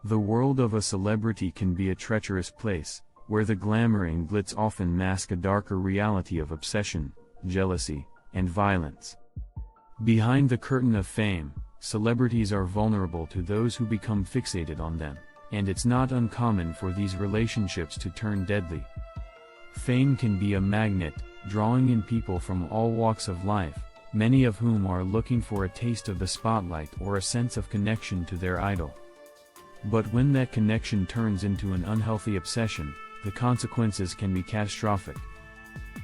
The world of a celebrity can be a treacherous place, where the glamour and glitz often mask a darker reality of obsession, jealousy, and violence. Behind the curtain of fame, celebrities are vulnerable to those who become fixated on them, and it's not uncommon for these relationships to turn deadly. Fame can be a magnet, drawing in people from all walks of life, many of whom are looking for a taste of the spotlight or a sense of connection to their idol. But when that connection turns into an unhealthy obsession, the consequences can be catastrophic.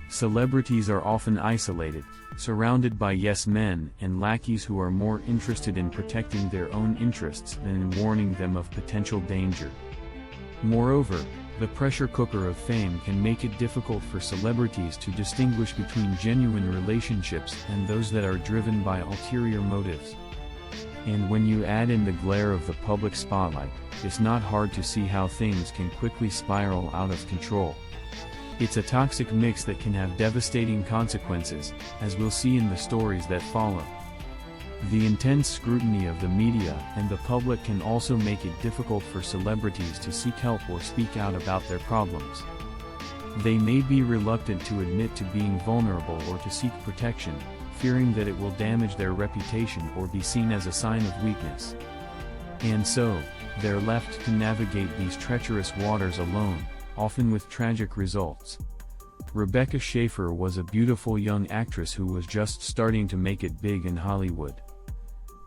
Celebrities are often isolated, surrounded by yes men and lackeys who are more interested in protecting their own interests than in warning them of potential danger. Moreover, the pressure cooker of fame can make it difficult for celebrities to distinguish between genuine relationships and those that are driven by ulterior motives. And when you add in the glare of the public spotlight, it's not hard to see how things can quickly spiral out of control. It's a toxic mix that can have devastating consequences, as we'll see in the stories that follow. The intense scrutiny of the media and the public can also make it difficult for celebrities to seek help or speak out about their problems. They may be reluctant to admit to being vulnerable or to seek protection, fearing that it will damage their reputation or be seen as a sign of weakness. And so, they're left to navigate these treacherous waters alone, often with tragic results. Rebecca Schaeffer was a beautiful young actress who was just starting to make it big in Hollywood.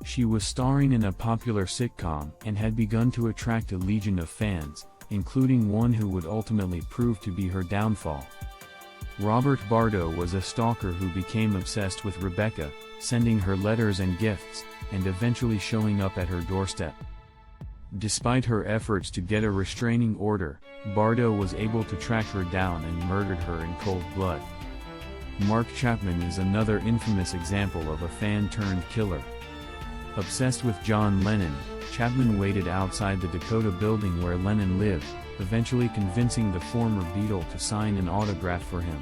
She was starring in a popular sitcom and had begun to attract a legion of fans, including one who would ultimately prove to be her downfall. Robert Bardo was a stalker who became obsessed with Rebecca, sending her letters and gifts, and eventually showing up at her doorstep. Despite her efforts to get a restraining order, Bardo was able to track her down and murdered her in cold blood. Mark Chapman is another infamous example of a fan-turned-killer. Obsessed with John Lennon, Chapman waited outside the Dakota building where Lennon lived, eventually convincing the former Beatle to sign an autograph for him.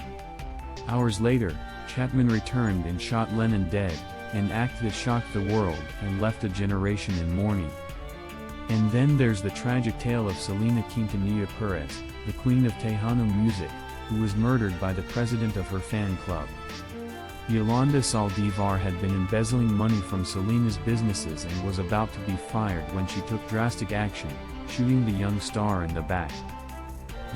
Hours later, Chapman returned and shot Lennon dead, an act that shocked the world and left a generation in mourning. And then there's the tragic tale of Selena Quintanilla Perez, the queen of Tejano music, who was murdered by the president of her fan club. Yolanda Saldivar had been embezzling money from Selena's businesses and was about to be fired when she took drastic action, shooting the young star in the back.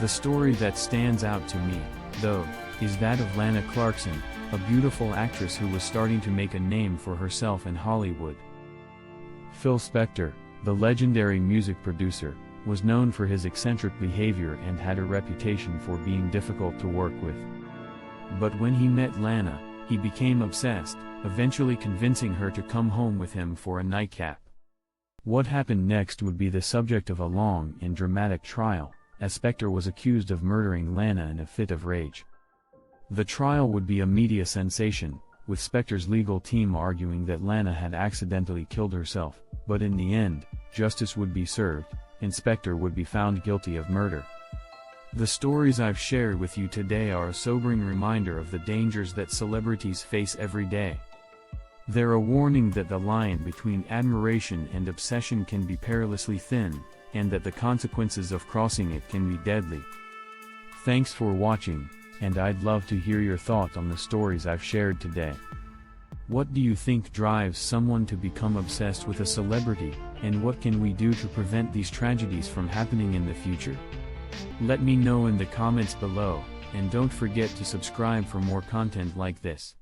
The story that stands out to me, though, is that of Lana Clarkson, a beautiful actress who was starting to make a name for herself in Hollywood. Phil Spector, the legendary music producer, was known for his eccentric behavior and had a reputation for being difficult to work with. But when he met Lana, he became obsessed, eventually convincing her to come home with him for a nightcap. What happened next would be the subject of a long and dramatic trial, as Spector was accused of murdering Lana in a fit of rage. The trial would be a media sensation, with Spector's legal team arguing that Lana had accidentally killed herself, but in the end, justice would be served, and Spector would be found guilty of murder. The stories I've shared with you today are a sobering reminder of the dangers that celebrities face every day. They're a warning that the line between admiration and obsession can be perilously thin, and that the consequences of crossing it can be deadly. Thanks for watching, and I'd love to hear your thoughts on the stories I've shared today. What do you think drives someone to become obsessed with a celebrity, and what can we do to prevent these tragedies from happening in the future? Let me know in the comments below, and don't forget to subscribe for more content like this.